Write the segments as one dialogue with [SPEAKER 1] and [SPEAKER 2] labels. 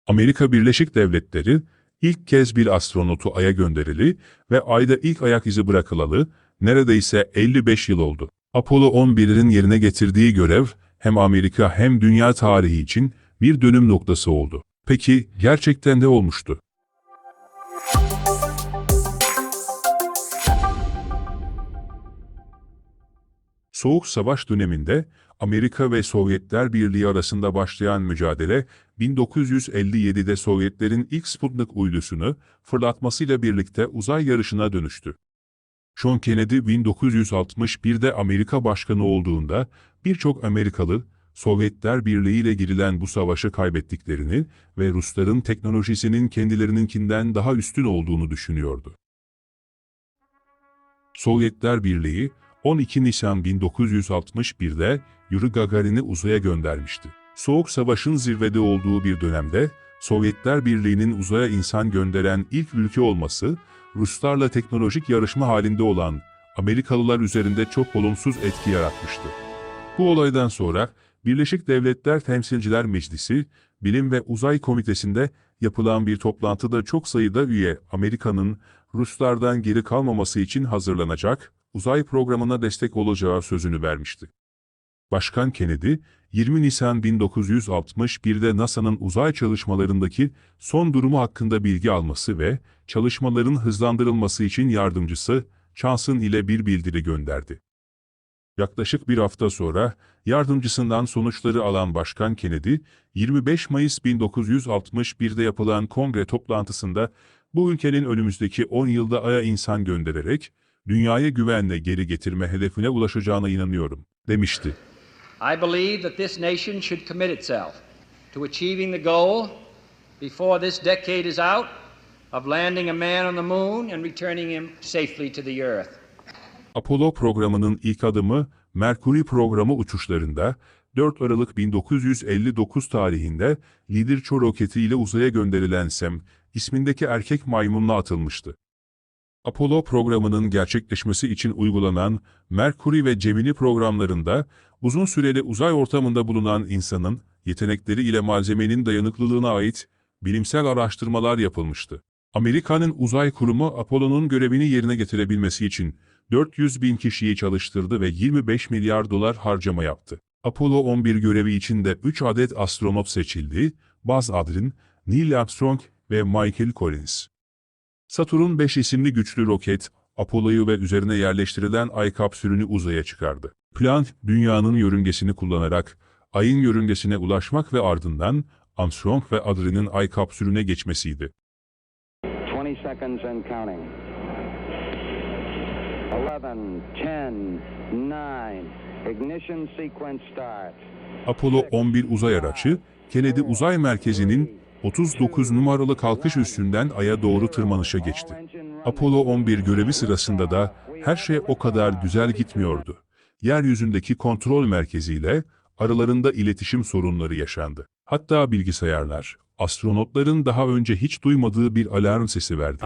[SPEAKER 1] Amerika Birleşik Devletleri ilk kez bir astronotu Ay'a gönderili ve Ay'da ilk ayak izi bırakılalı neredeyse 55 yıl oldu. Apollo 11'in yerine getirdiği görev hem Amerika hem dünya tarihi için bir dönüm noktası oldu. Peki gerçekten de olmuştu? Soğuk Savaş döneminde Amerika ve Sovyetler Birliği arasında başlayan mücadele, 1957'de Sovyetlerin ilk Sputnik uydusunu fırlatmasıyla birlikte uzay yarışına dönüştü. John Kennedy 1961'de Amerika Başkanı olduğunda birçok Amerikalı, Sovyetler Birliği ile girilen bu savaşı kaybettiklerini ve Rusların teknolojisinin kendilerininkinden daha üstün olduğunu düşünüyordu. Sovyetler Birliği, 12 Nisan 1961'de Yuri Gagarin'i uzaya göndermişti. Soğuk Savaş'ın zirvede olduğu bir dönemde, Sovyetler Birliği'nin uzaya insan gönderen ilk ülke olması, Ruslarla teknolojik yarışma halinde olan Amerikalılar üzerinde çok olumsuz etki yaratmıştı. Bu olaydan sonra Birleşik Devletler Temsilciler Meclisi, Bilim ve Uzay Komitesi'nde yapılan bir toplantıda çok sayıda üye Amerika'nın Ruslardan geri kalmaması için hazırlanacak uzay programına destek olacağı sözünü vermişti. Başkan Kennedy, 20 Nisan 1961'de NASA'nın uzay çalışmalarındaki son durumu hakkında bilgi alması ve çalışmaların hızlandırılması için yardımcısı Johnson ile bir bildiri gönderdi. Yaklaşık bir hafta sonra yardımcısından sonuçları alan Başkan Kennedy, 25 Mayıs 1961'de yapılan kongre toplantısında bu ülkenin önümüzdeki 10 yılda Ay'a insan göndererek dünyayı güvenle geri getirme hedefine ulaşacağına inanıyorum, demişti.
[SPEAKER 2] I believe that this nation should commit itself to achieving the goal before this decade is out of landing a man on the moon and returning him safely to the earth.
[SPEAKER 1] Apollo programının ilk adımı, Mercury programı uçuşlarında 4 Aralık 1959 tarihinde Leader-2 roketiyle uzaya gönderilen Sam ismindeki erkek maymunla atılmıştı. Apollo programının gerçekleşmesi için uygulanan Mercury ve Gemini programlarında uzun süreli uzay ortamında bulunan insanın yetenekleri ile malzemenin dayanıklılığına ait bilimsel araştırmalar yapılmıştı. Amerika'nın uzay kurumu Apollo'nun görevini yerine getirebilmesi için 400 bin kişiyi çalıştırdı ve 25 milyar dolar harcama yaptı. Apollo 11 görevi için de 3 adet astronot seçildi: Buzz Aldrin, Neil Armstrong ve Michael Collins. Saturn 5 isimli güçlü roket, Apollo'yu ve üzerine yerleştirilen Ay kapsülünü uzaya çıkardı. Plan, Dünya'nın yörüngesini kullanarak Ay'ın yörüngesine ulaşmak ve ardından Armstrong ve Aldrin'in Ay kapsülüne geçmesiydi.
[SPEAKER 3] 20 seconds and counting. 11, 10, 9, ignition sequence start.
[SPEAKER 1] Apollo 11 uzay aracı, Kennedy Uzay Merkezi'nin 39 numaralı kalkış üssünden Ay'a doğru tırmanışa geçti. Apollo 11 görevi sırasında da her şey o kadar güzel gitmiyordu. Yeryüzündeki kontrol merkeziyle aralarında iletişim sorunları yaşandı. Hatta bilgisayarlar, astronotların daha önce hiç duymadığı bir alarm sesi verdi.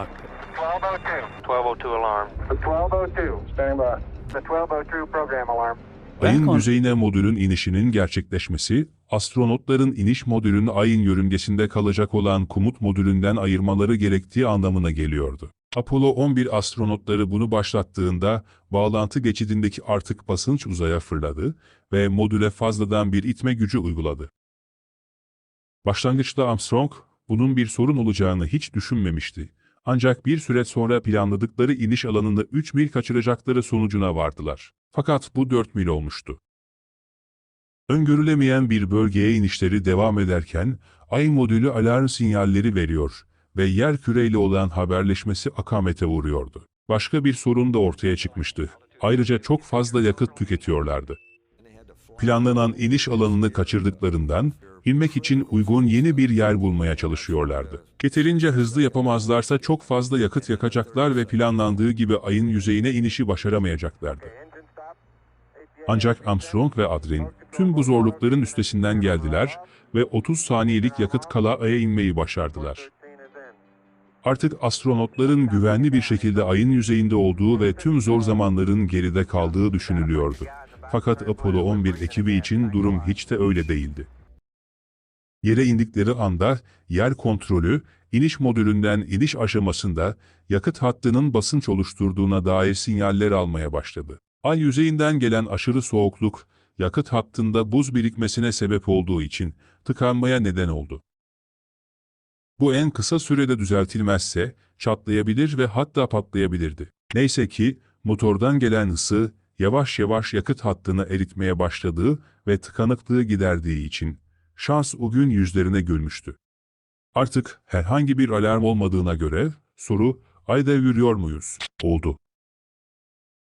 [SPEAKER 4] 1202 alarm. 1202, standing by. The 1202 program alarm.
[SPEAKER 1] Ay'ın yüzeyine modülün inişinin gerçekleşmesi, astronotların iniş modülünü Ay'ın yörüngesinde kalacak olan komut modülünden ayırmaları gerektiği anlamına geliyordu. Apollo 11 astronotları bunu başlattığında, bağlantı geçidindeki artık basınç uzaya fırladı ve modüle fazladan bir itme gücü uyguladı. Başlangıçta Armstrong, bunun bir sorun olacağını hiç düşünmemişti. Ancak bir süre sonra planladıkları iniş alanında 3 mil kaçıracakları sonucuna vardılar. Fakat bu 4 mil olmuştu. Öngörülemeyen bir bölgeye inişleri devam ederken, Ay modülü alarm sinyalleri veriyor ve yerküreyle olan haberleşmesi akamete uğruyordu. Başka bir sorun da ortaya çıkmıştı. Ayrıca çok fazla yakıt tüketiyorlardı. Planlanan iniş alanını kaçırdıklarından, inmek için uygun yeni bir yer bulmaya çalışıyorlardı. Yeterince hızlı yapamazlarsa çok fazla yakıt yakacaklar ve planlandığı gibi Ay'ın yüzeyine inişi başaramayacaklardı. Ancak Armstrong ve Aldrin tüm bu zorlukların üstesinden geldiler ve 30 saniyelik yakıt kala Ay'a inmeyi başardılar. Artık astronotların güvenli bir şekilde Ay'ın yüzeyinde olduğu ve tüm zor zamanların geride kaldığı düşünülüyordu. Fakat Apollo 11 ekibi için durum hiç de öyle değildi. Yere indikleri anda yer kontrolü, iniş modülünden iniş aşamasında yakıt hattının basınç oluşturduğuna dair sinyaller almaya başladı. Ay yüzeyinden gelen aşırı soğukluk, yakıt hattında buz birikmesine sebep olduğu için tıkanmaya neden oldu. Bu en kısa sürede düzeltilmezse çatlayabilir ve hatta patlayabilirdi. Neyse ki motordan gelen ısı yavaş yavaş yakıt hattını eritmeye başladığı ve tıkanıklığı giderdiği için şans o gün yüzlerine gülmüştü. Artık herhangi bir alarm olmadığına göre soru Ay'da yürüyor muyuz? Oldu.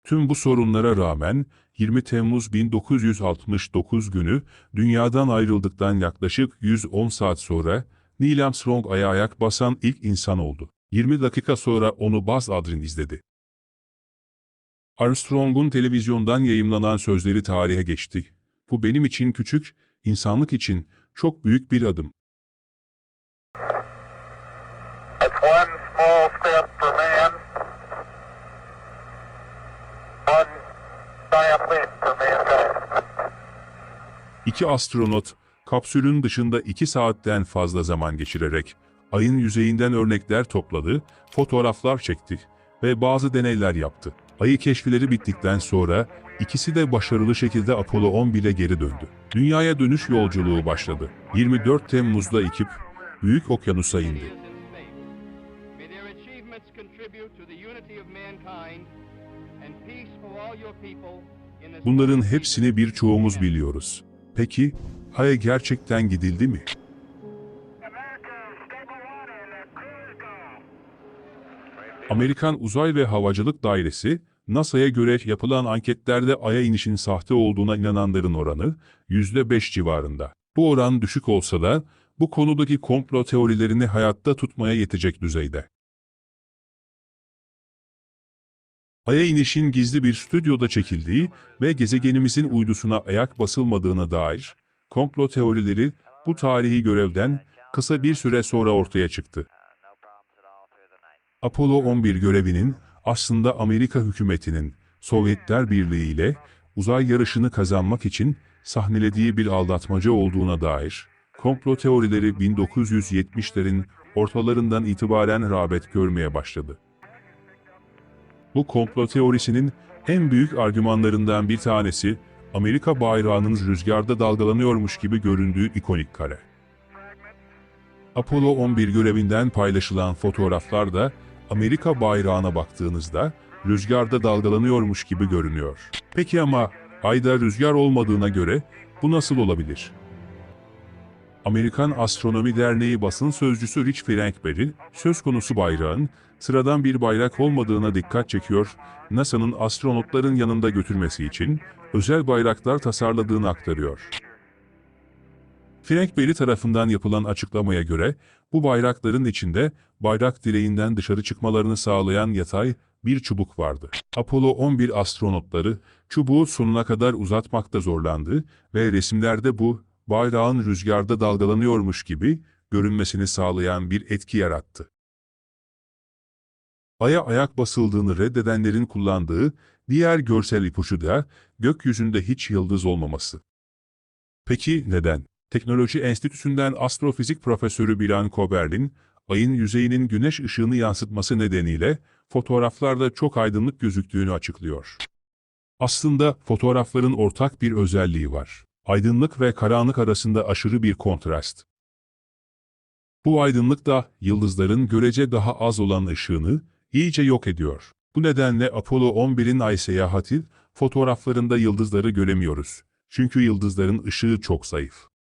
[SPEAKER 1] Tüm bu sorunlara rağmen 20 Temmuz 1969 günü dünyadan ayrıldıktan yaklaşık 110 saat sonra Neil Armstrong Ay'a ayak basan ilk insan oldu. 20 dakika sonra onu Buzz Aldrin izledi. Armstrong'un televizyondan yayımlanan sözleri tarihe geçti. Bu benim için küçük, insanlık için çok büyük bir adım.
[SPEAKER 4] That's one small step for man, one giant leap for mankind.
[SPEAKER 1] İki astronot, kapsülün dışında 2 saatten fazla zaman geçirerek Ay'ın yüzeyinden örnekler topladı, fotoğraflar çekti ve bazı deneyler yaptı. Ay'ı keşifleri bittikten sonra ikisi de başarılı şekilde Apollo 11'e geri döndü. Dünyaya dönüş yolculuğu başladı. 24 Temmuz'da ekip Büyük Okyanus'a indi.
[SPEAKER 5] May their achievements contribute to the unity of mankind and peace for all your people in this.
[SPEAKER 1] Bunların hepsini birçoğumuz biliyoruz. Peki, Ay'a gerçekten gidildi mi? Amerikan Uzay ve Havacılık Dairesi, NASA'ya göre yapılan anketlerde Ay'a inişin sahte olduğuna inananların oranı %5 civarında. Bu oran düşük olsa da bu konudaki komplo teorilerini hayatta tutmaya yetecek düzeyde. Ay'a inişin gizli bir stüdyoda çekildiği ve gezegenimizin uydusuna ayak basılmadığına dair komplo teorileri bu tarihi görevden kısa bir süre sonra ortaya çıktı. Apollo 11 görevinin aslında Amerika hükümetinin Sovyetler Birliği ile uzay yarışını kazanmak için sahnelediği bir aldatmaca olduğuna dair komplo teorileri 1970'lerin ortalarından itibaren rağbet görmeye başladı. Bu komplo teorisinin en büyük argümanlarından bir tanesi, Amerika bayrağının rüzgarda dalgalanıyormuş gibi göründüğü ikonik kare. Apollo 11 görevinden paylaşılan fotoğraflarda Amerika bayrağına baktığınızda rüzgarda dalgalanıyormuş gibi görünüyor. Peki ama Ay'da rüzgar olmadığına göre bu nasıl olabilir? Amerikan Astronomi Derneği basın sözcüsü Rich Frankenberry, söz konusu bayrağın sıradan bir bayrak olmadığına dikkat çekiyor, NASA'nın astronotların yanında götürmesi için özel bayraklar tasarladığını aktarıyor. Frankenberry tarafından yapılan açıklamaya göre, bu bayrakların içinde bayrak direğinden dışarı çıkmalarını sağlayan yatay bir çubuk vardı. Apollo 11 astronotları çubuğu sonuna kadar uzatmakta zorlandı ve resimlerde bu, bayrağın rüzgarda dalgalanıyormuş gibi görünmesini sağlayan bir etki yarattı. Ay'a ayak basıldığını reddedenlerin kullandığı diğer görsel ipucu da gökyüzünde hiç yıldız olmaması. Peki neden? Teknoloji Enstitüsü'nden astrofizik profesörü Bilan Koberlin, Ay'ın yüzeyinin güneş ışığını yansıtması nedeniyle fotoğraflarda çok aydınlık gözüktüğünü açıklıyor. Aslında fotoğrafların ortak bir özelliği var. Aydınlık ve karanlık arasında aşırı bir kontrast. Bu aydınlık da yıldızların görece daha az olan ışığını iyice yok ediyor. Bu nedenle Apollo 11'in Ay seyahati fotoğraflarında yıldızları göremiyoruz. Çünkü yıldızların ışığı çok zayıf.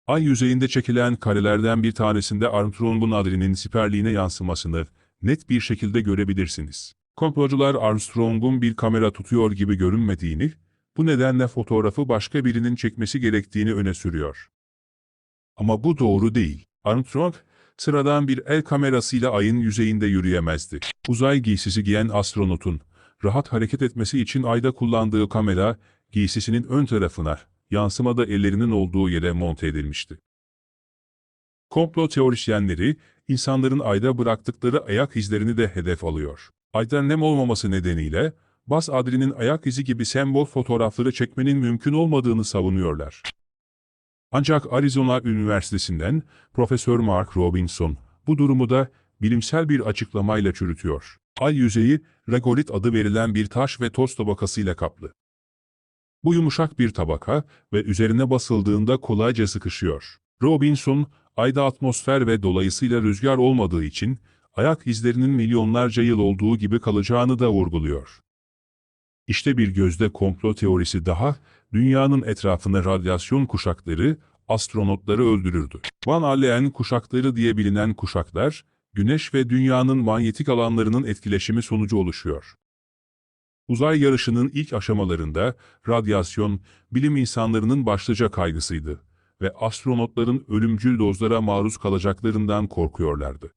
[SPEAKER 1] Ay yüzeyinde çekilen karelerden bir tanesinde Armstrong'un adrinin siperliğine yansımasını net bir şekilde görebilirsiniz. Komplocular Armstrong'un bir kamera tutuyor gibi görünmediğini, bu nedenle fotoğrafı başka birinin çekmesi gerektiğini öne sürüyor. Ama bu doğru değil. Armstrong, sıradan bir el kamerasıyla Ay'ın yüzeyinde yürüyemezdi. Uzay giysisi giyen astronotun, rahat hareket etmesi için Ay'da kullandığı kamera, giysisinin ön tarafına, yansımada ellerinin olduğu yere monte edilmişti. Komplo teorisyenleri, insanların Ay'da bıraktıkları ayak izlerini de hedef alıyor. Ay'da nem olmaması nedeniyle, Buzz Aldrin'in ayak izi gibi sembol fotoğrafları çekmenin mümkün olmadığını savunuyorlar. Ancak Arizona Üniversitesi'nden Profesör Mark Robinson bu durumu da bilimsel bir açıklamayla çürütüyor. Ay yüzeyi regolit adı verilen bir taş ve toz tabakasıyla kaplı. Bu yumuşak bir tabaka ve üzerine basıldığında kolayca sıkışıyor. Robinson, Ay'da atmosfer ve dolayısıyla rüzgar olmadığı için ayak izlerinin milyonlarca yıl olduğu gibi kalacağını da vurguluyor. İşte bir gözde komplo teorisi daha, dünyanın etrafına radyasyon kuşakları, astronotları öldürürdü. Van Allen kuşakları diye bilinen kuşaklar, Güneş ve Dünya'nın manyetik alanlarının etkileşimi sonucu oluşuyor. Uzay yarışının ilk aşamalarında radyasyon, bilim insanlarının başlıca kaygısıydı ve astronotların ölümcül dozlara maruz kalacaklarından korkuyorlardı.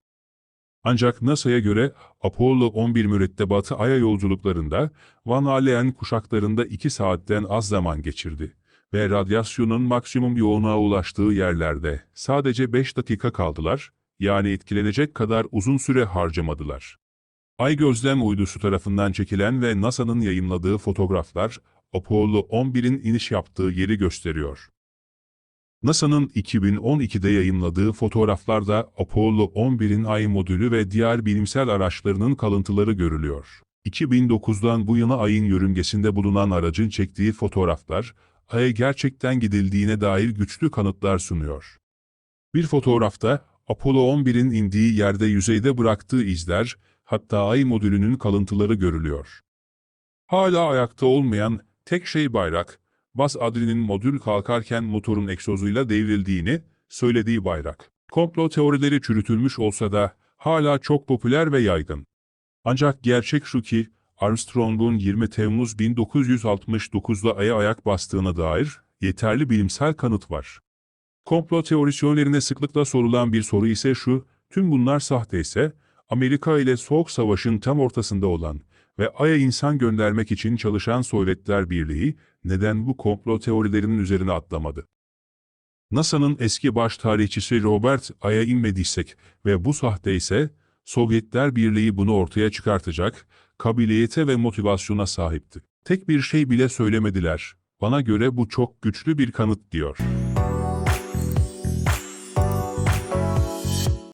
[SPEAKER 1] Ancak NASA'ya göre Apollo 11 mürettebatı Ay'a yolculuklarında Van Allen kuşaklarında 2 saatten az zaman geçirdi ve radyasyonun maksimum yoğunluğa ulaştığı yerlerde sadece 5 dakika kaldılar, yani etkilenecek kadar uzun süre harcamadılar. Ay gözlem uydusu tarafından çekilen ve NASA'nın yayımladığı fotoğraflar Apollo 11'in iniş yaptığı yeri gösteriyor. NASA'nın 2012'de yayımladığı fotoğraflarda Apollo 11'in Ay modülü ve diğer bilimsel araçlarının kalıntıları görülüyor. 2009'dan bu yana Ay'ın yörüngesinde bulunan aracın çektiği fotoğraflar, Ay'a gerçekten gidildiğine dair güçlü kanıtlar sunuyor. Bir fotoğrafta Apollo 11'in indiği yerde yüzeyde bıraktığı izler, hatta Ay modülünün kalıntıları görülüyor. Hala ayakta olmayan tek şey bayrak, Buzz Aldrin'in modül kalkarken motorun egzozuyla devrildiğini söylediği bayrak. Komplo teorileri çürütülmüş olsa da hala çok popüler ve yaygın. Ancak gerçek şu ki Armstrong'un 20 Temmuz 1969'da Ay'a ayak bastığına dair yeterli bilimsel kanıt var. Komplo teorisyenlerine sıklıkla sorulan bir soru ise şu: tüm bunlar sahte ise Amerika ile Soğuk Savaş'ın tam ortasında olan ve Ay'a insan göndermek için çalışan Sovyetler Birliği neden bu komplo teorilerinin üzerine atlamadı? NASA'nın eski baş tarihçisi Robert Ay'a inmediysek ve bu sahte ise Sovyetler Birliği bunu ortaya çıkartacak kabiliyete ve motivasyona sahipti. Tek bir şey bile söylemediler. Bana göre bu çok güçlü bir kanıt diyor.